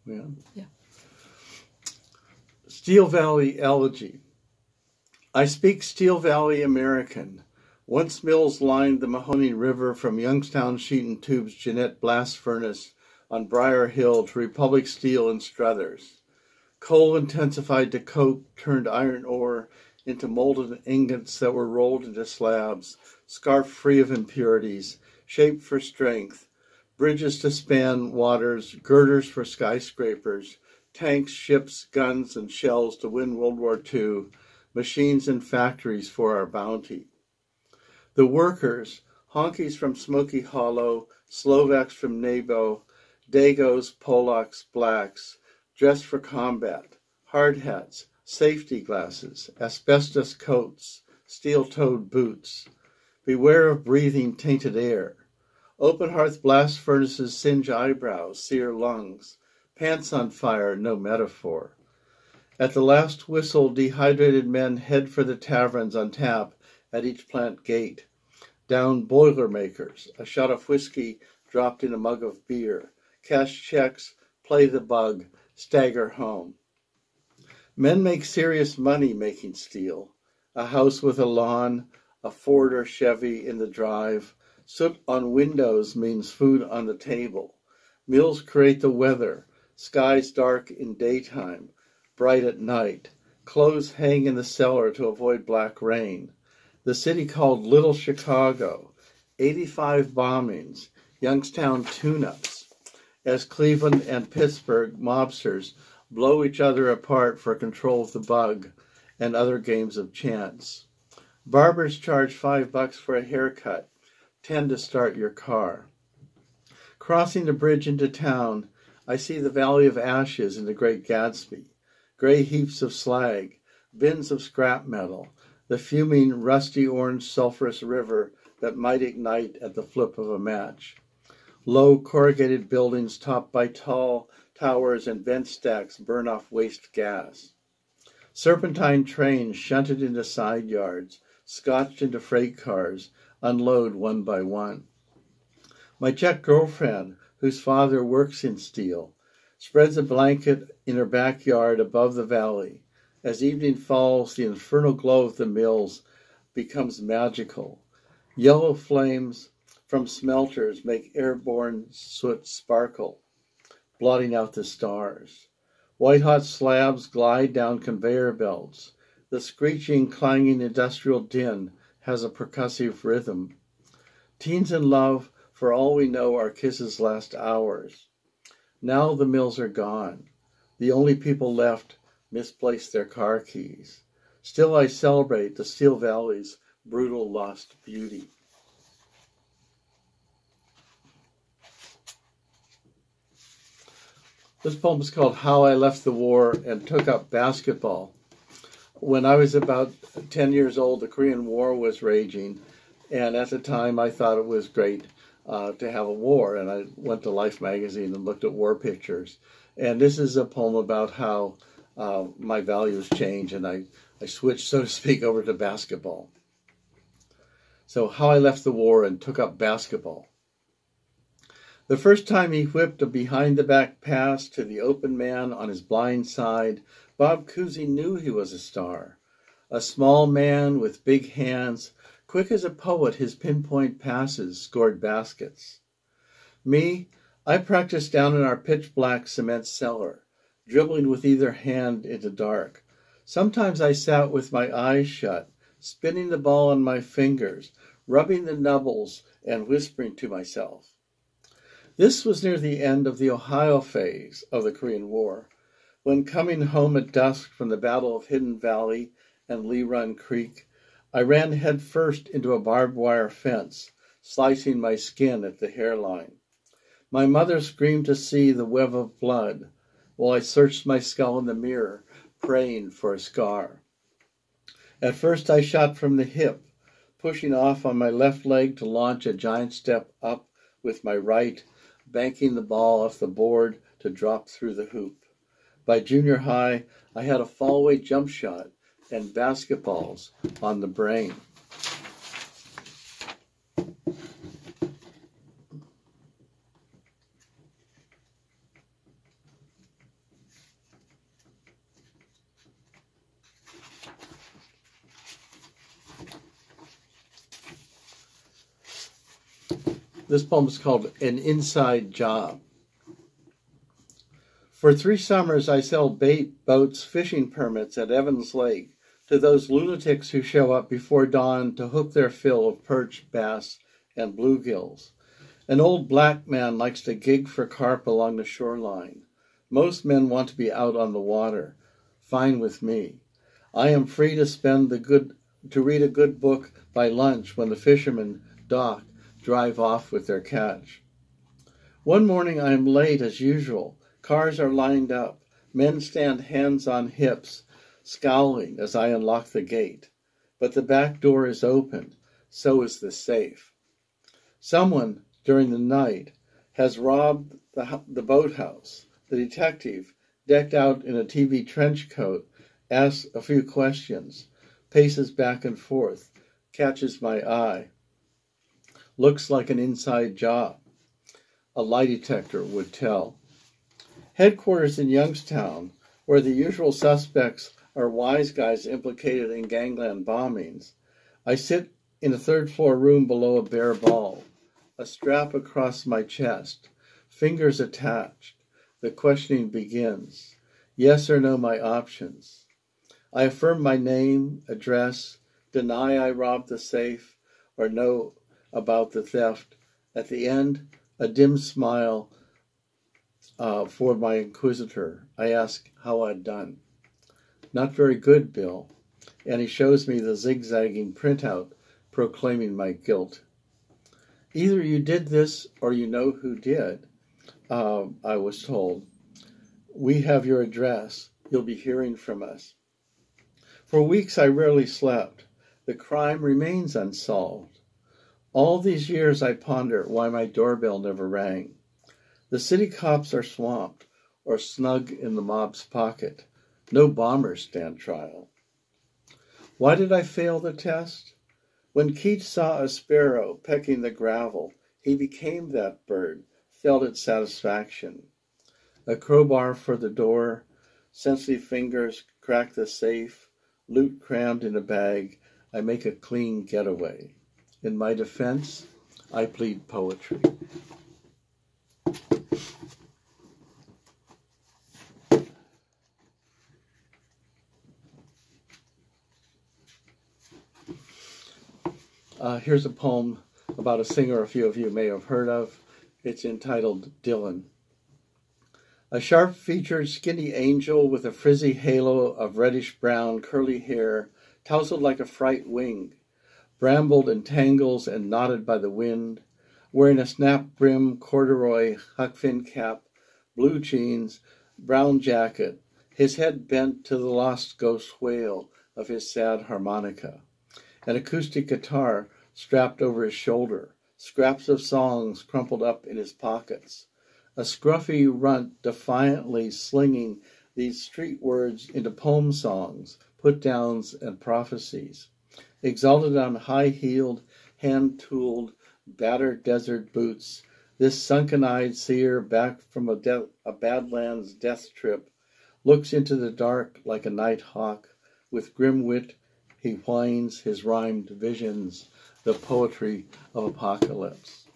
Yeah. Yeah. Steel Valley Elegy. I speak Steel Valley American. Once mills lined the Mahoning River from Youngstown Sheet and Tube's Jeanette Blast Furnace on Briar Hill to Republic Steel and Struthers. Coal intensified to coke turned iron ore into molded ingots that were rolled into slabs, scarf free of impurities, shaped for strength, bridges to span waters, girders for skyscrapers, tanks, ships, guns, and shells to win World War II, machines and factories for our bounty. The workers, honkies from Smoky Hollow, Slovaks from Nebo, Dagos, Polacks, blacks, dressed for combat, hard hats, safety glasses, asbestos coats, steel-toed boots. Beware of breathing tainted air. Open hearth blast furnaces singe eyebrows, sear lungs. Pants on fire, no metaphor. At the last whistle, dehydrated men head for the taverns on tap at each plant gate. Down Boilermakers, a shot of whiskey dropped in a mug of beer. Cash checks, play the bug, stagger home. Men make serious money making steel. A house with a lawn, a Ford or Chevy in the drive. Soot on windows means food on the table. Mills create the weather. Skies dark in daytime, bright at night. Clothes hang in the cellar to avoid black rain. The city called Little Chicago. 85 bombings, Youngstown tune-ups. As Cleveland and Pittsburgh mobsters blow each other apart for control of the bug and other games of chance. Barbers charge $5 for a haircut, 10 to start your car. Crossing the bridge into town, I see the Valley of Ashes in the Great Gatsby, gray heaps of slag, bins of scrap metal, the fuming, rusty orange sulfurous river that might ignite at the flip of a match. Low corrugated buildings topped by tall towers and vent stacks burn off waste gas. Serpentine trains shunted into side yards, scotched into freight cars, unload one by one. My Czech girlfriend, whose father works in steel, spreads a blanket in her backyard above the valley. As evening falls, the infernal glow of the mills becomes magical. Yellow flames from smelters make airborne soot sparkle, blotting out the stars. White-hot slabs glide down conveyor belts. The screeching, clanging industrial din has a percussive rhythm. Teens in love, for all we know, our kisses last hours. Now the mills are gone. The only people left misplaced their car keys. Still I celebrate the Steel Valley's brutal lost beauty. This poem is called How I Left the War and Took Up Basketball. When I was about 10 years old, the Korean War was raging, and at the time I thought it was great to have a war, and I went to Life magazine and looked at war pictures. And this is a poem about how my values change, and I switched, so to speak, over to basketball. So, How I Left the War and Took Up Basketball. The first time he whipped a behind-the-back pass to the open man on his blind side, Bob Cousy knew he was a star. A small man with big hands, quick as a poet, his pinpoint passes scored baskets. Me, I practiced down in our pitch-black cement cellar, dribbling with either hand into dark. Sometimes I sat with my eyes shut, spinning the ball on my fingers, rubbing the nubbles and whispering to myself. This was near the end of the Ohio phase of the Korean War, when coming home at dusk from the Battle of Hidden Valley and Lee Run Creek, I ran headfirst into a barbed wire fence, slicing my skin at the hairline. My mother screamed to see the web of blood, while I searched my skull in the mirror, praying for a scar. At first I shot from the hip, pushing off on my left leg to launch a giant step up with my right, banking the ball off the board to drop through the hoop. By junior high, I had a fallaway jump shot and basketballs on the brain. This poem is called An Inside Job. For 3 summers, I sell bait, boats, fishing permits at Evans Lake to those lunatics who show up before dawn to hook their fill of perch, bass, and bluegills. An old black man likes to gig for carp along the shoreline. Most men want to be out on the water. Fine with me. I am free to read a good book by lunch when the fishermen dock drive off with their catch. One morning I am late as usual. Cars are lined up. Men stand hands on hips, scowling as I unlock the gate. But the back door is open. So is the safe. Someone, during the night, has robbed the boathouse. The detective, decked out in a TV trench coat, asks a few questions, paces back and forth, catches my eye. Looks like an inside job. A lie detector would tell. Headquarters in Youngstown, where the usual suspects are wise guys implicated in gangland bombings. I sit in a 3rd-floor room below a bare ball, a strap across my chest, fingers attached. The questioning begins. Yes or no, my options. I affirm my name, address, deny I robbed the safe, or know about the theft. At the end, a dim smile for my inquisitor. I ask how I'd done. Not very good, Bill. And he shows me the zigzagging printout proclaiming my guilt. Either you did this or you know who did, I was told. We have your address. You'll be hearing from us. For weeks I rarely slept. The crime remains unsolved. All these years I ponder why my doorbell never rang. The city cops are swamped or snug in the mob's pocket. No bombers stand trial. Why did I fail the test? When Keats saw a sparrow pecking the gravel, he became that bird, felt its satisfaction. A crowbar for the door, sensitive fingers crack the safe, loot crammed in a bag, I make a clean getaway. In my defense, I plead poetry. Here's a poem about a singer a few of you may have heard of. It's entitled Dylan. A sharp-featured, skinny angel with a frizzy halo of reddish-brown curly hair, tousled like a fright wing, brambled in tangles and knotted by the wind, wearing a snap-brim corduroy Huck Finn cap, blue jeans, brown jacket, his head bent to the lost ghost wail of his sad harmonica, an acoustic guitar strapped over his shoulder, scraps of songs crumpled up in his pockets, a scruffy runt defiantly slinging these street words into poem songs, put-downs, and prophecies, exalted on high-heeled, hand-tooled, battered desert boots, this sunken-eyed seer back from a Badlands death trip looks into the dark like a night hawk. With grim wit he whines his rhymed visions, the poetry of apocalypse.